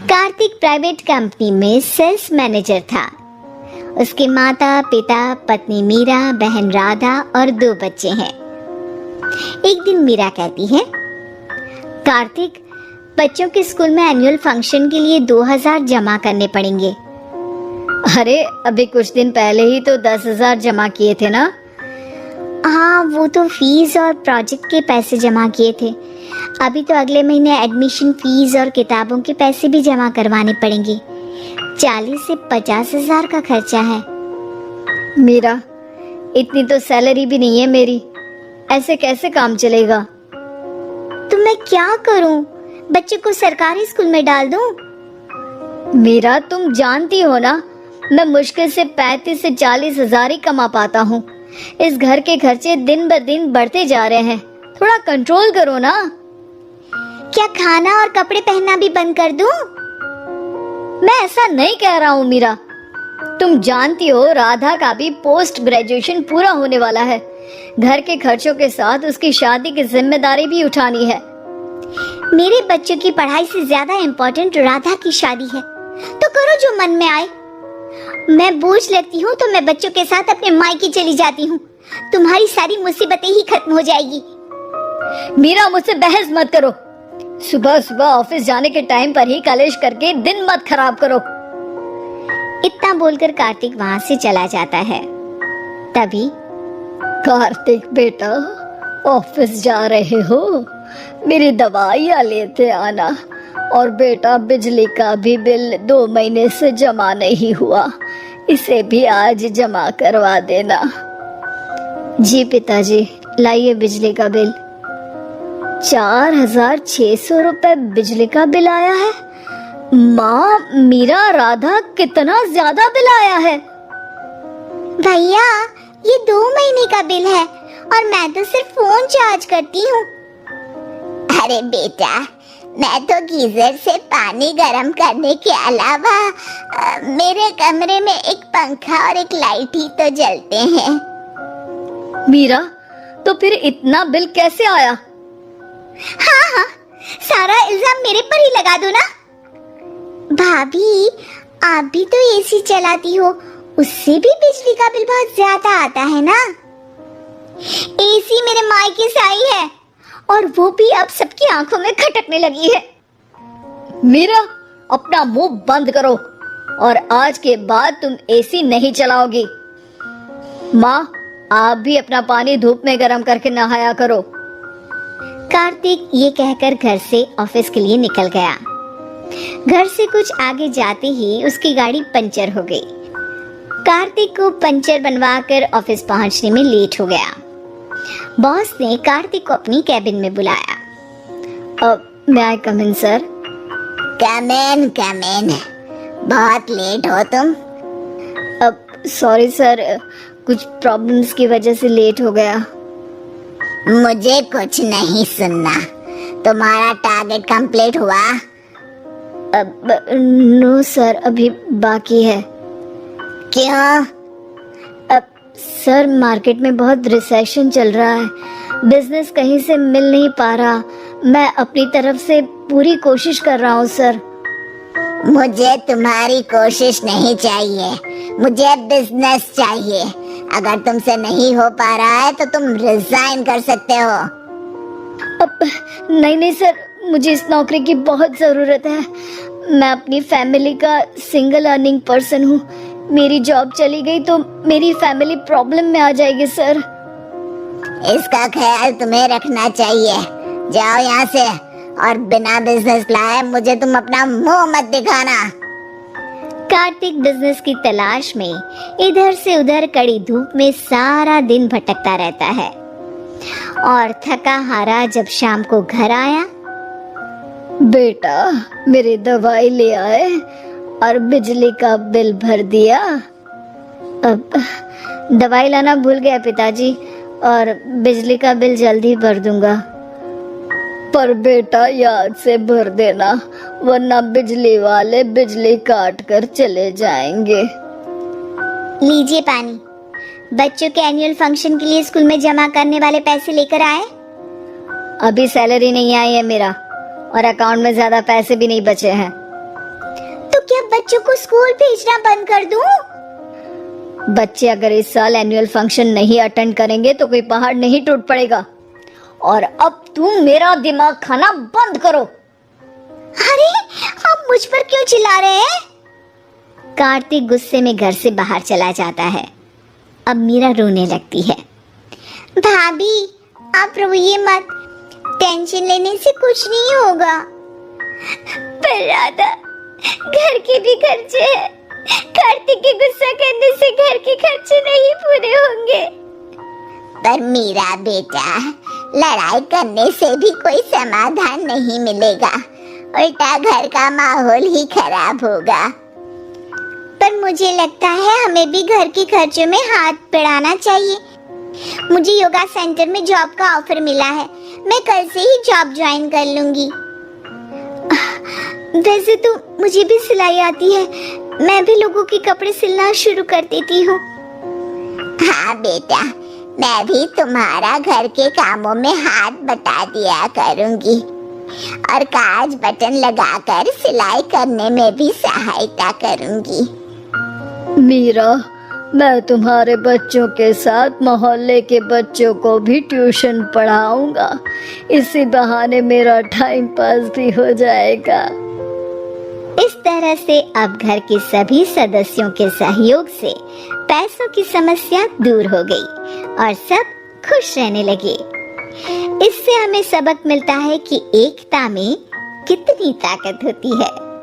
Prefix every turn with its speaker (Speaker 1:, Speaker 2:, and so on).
Speaker 1: Kartik private company में sales manager था। उसके माता पिता, पत्नी मीरा, बहन राधा और 2 बच्चे हैं। एक दिन मीरा कहती है, कार्तिक, बच्चों के स्कूल में एनुअल फंक्शन के लिए 2000 जमा करने पड़ेंगे।
Speaker 2: अरे अभी कुछ दिन पहले ही तो 10,000 जमा किए थे ना।
Speaker 1: हाँ, वो तो फीस और प्रोजेक्ट के पैसे जमा किए थे। अभी तो अगले महीने एडमिशन फीस और किताबों के पैसे भी जमा करवाने पड़ेंगे। 40 से 50,000 का खर्चा है।
Speaker 2: मीरा, इतनी तो सैलरी भी नहीं है मेरी, ऐसे कैसे काम चलेगा?
Speaker 1: तो मैं क्या करूं? बच्चे को सरकारी स्कूल में डाल दूं?
Speaker 2: मीरा, तुम जानती हो ना, मैं मुश्किल से 35 से 40,000 ही कमा पाता हूँ। इस घर के खर्चे दिन ब दिन बढ़ते जा रहे हैं, थोड़ा कंट्रोल करो ना।
Speaker 1: क्या खाना और कपड़े पहनना भी बंद कर दूं?
Speaker 2: मैं ऐसा नहीं कह रहा हूँ मीरा। तुम जानती हो राधा का भी पोस्ट ग्रेजुएशन पूरा होने वाला है। घर के खर्चों के साथ उसकी शादी की जिम्मेदारी भी उठानी है।
Speaker 1: मेरे बच्चों की पढ़ाई से ज्यादा इम्पोर्टेंट राधा की शादी है, तो करो जो मन में आए। मैं बोझ लगती हूँ तो मैं बच्चों के साथ अपने मायके चली जाती हूँ। तुम्हारी सारी मुसीबतें ही खत्म हो जाएगी।
Speaker 2: मीरा, मुझसे बहस मत करो। सुबह सुबह ऑफिस जाने के टाइम पर ही कलेश करके दिन मत खराब करो।
Speaker 1: इतना बोलकर कार्तिक वहां से चला जाता है। तभी,
Speaker 2: कार्तिक बेटा, ऑफिस जा रहे हो? मेरी दवाइयाँ लेते आना। और बेटा, बिजली का भी बिल 2 महीने से जमा नहीं हुआ, इसे भी आज जमा करवा देना। जी पिताजी, लाइए बिजली का बिल। 4,600 रुपए बिजली का बिल आया है। माँ, मीरा, राधा, कितना ज्यादा बिल आया है।
Speaker 1: भैया, ये 2 महीने का बिल है और मैं तो सिर्फ फोन चार्ज करती हूँ। अरे बेटा, मैं तो गीजर से पानी गर्म करने के अलावा मेरे कमरे में एक पंखा और एक लाइट ही तो जलते हैं।
Speaker 2: मीरा, तो फिर इतना बिल कैसे आया?
Speaker 1: हाँ, सारा इल्जाम मेरे पर ही लगा दो ना। भाभी, आप भी तो एसी चलाती हो, उससे भी बिजली का बिल बहुत ज्यादा आता है ना। एसी मेरे मायके से आई है और वो भी अब सबकी आंखों में खटकने लगी है।
Speaker 2: मीरा, अपना मुंह बंद करो और आज के बाद तुम एसी नहीं चलाओगी। माँ, आप भी अपना पानी धूप में गर्म करके नहाया करो।
Speaker 1: कार्तिक ये कहकर घर से ऑफिस के लिए निकल गया। घर से कुछ आगे जाते ही उसकी गाड़ी पंचर हो गई। कार्तिक को पंचर बनवाकर ऑफिस पहुंचने में लेट हो गया। बॉस ने कार्तिक को अपनी कैबिन में बुलाया।
Speaker 2: may I come in, sir?
Speaker 1: Come in. बहुत लेट हो तुम।
Speaker 2: सॉरी सर, कुछ प्रॉब्लम्स की वजह से लेट हो गया।
Speaker 1: मुझे कुछ नहीं सुनना। तुम्हारा टारगेट कंप्लीट हुआ?
Speaker 2: नो सर, अभी बाकी है।
Speaker 1: क्यों?
Speaker 2: सर, मार्केट में बहुत रिसेशन चल रहा है, बिजनेस कहीं से मिल नहीं पा रहा। मैं अपनी तरफ से पूरी कोशिश कर रहा हूँ सर।
Speaker 1: मुझे तुम्हारी कोशिश नहीं चाहिए, मुझे बिजनेस चाहिए। अगर तुमसे नहीं हो पा रहा है तो तुम रिजाइन कर सकते हो।
Speaker 2: नहीं सर, मुझे इस नौकरी की बहुत जरूरत है। मैं अपनी फैमिली का सिंगल अर्निंग पर्सन हूँ। मेरी जॉब चली गई तो मेरी फैमिली प्रॉब्लम में आ जाएगी सर।
Speaker 1: इसका ख्याल तुम्हें रखना चाहिए। जाओ यहाँ से और बिना बिजनेस लाए मुझे तुम अपना मुंह मत दिखाना। कार्तिक बिजनेस की तलाश में इधर से उधर कड़ी धूप में सारा दिन भटकता रहता है और थका हारा जब शाम को घर आया,
Speaker 2: बेटा, मेरी दवाई ले आए और बिजली का बिल भर दिया। अब
Speaker 1: दवाई लाना भूल गया पिताजी, और बिजली का बिल जल्दी भर दूंगा।
Speaker 2: पर बेटा, याद से भर देना, वरना बिजली वाले बिजली काट कर चले जाएंगे।
Speaker 1: लीजिए पानी। बच्चों के एनुअल फंक्शन के लिए स्कूल में जमा करने वाले पैसे लेकर आए?
Speaker 2: अभी सैलरी नहीं आई है मेरा, और अकाउंट में ज्यादा पैसे भी नहीं बचे हैं।
Speaker 1: बच्चों को स्कूल भेजना बंद कर दूं?
Speaker 2: बच्चे अगर इस साल एनुअल फंक्शन नहीं अटेंड करेंगे तो कोई पहाड़ नहीं टूट पड़ेगा। और अब तुम मेरा दिमाग खाना बंद करो।
Speaker 1: अरे आप मुझ पर क्यों चिल्ला रहे हैं? कार्तिक गुस्से में घर से बाहर चला जाता है। अब मीरा रोने लगती है। भाभी आप रोइए मत, टेंशन लेने से कुछ नहीं होगा। पर राधा, घर के भी खर्चे हैं। कार्तिक के गुस्सा करने से घर के खर्चे नहीं पूरे होंगे। पर मीरा बेटा, लड़ाई करने से भी कोई समाधान नहीं मिलेगा, उल्टा घर का माहौल ही खराब होगा। पर मुझे लगता है हमें भी घर के खर्चों में हाथ बढ़ाना चाहिए। मुझे योगा सेंटर में जॉब का ऑफर मिला है, मैं कल से ही जॉब ज्वाइन कर लूंगी। वैसे तो मुझे भी सिलाई आती है, मैं भी लोगों के कपड़े सिलना शुरू कर देती हूँ। हाँ बेटा, मैं भी तुम्हारा घर के कामों में हाथ बटा दिया करूंगी और काज बटन लगाकर सिलाई करने में भी सहायता करूंगी।
Speaker 2: मीरा, मैं तुम्हारे बच्चों के साथ मोहल्ले के बच्चों को भी ट्यूशन पढ़ाऊंगा। इसी बहाने मेरा टाइम पास भी हो जाएगा।
Speaker 1: इस तरह से अब घर के सभी सदस्यों के सहयोग से पैसों की समस्या दूर हो गई और सब खुश रहने लगे। इससे हमें सबक मिलता है कि एकता में कितनी ताकत होती है।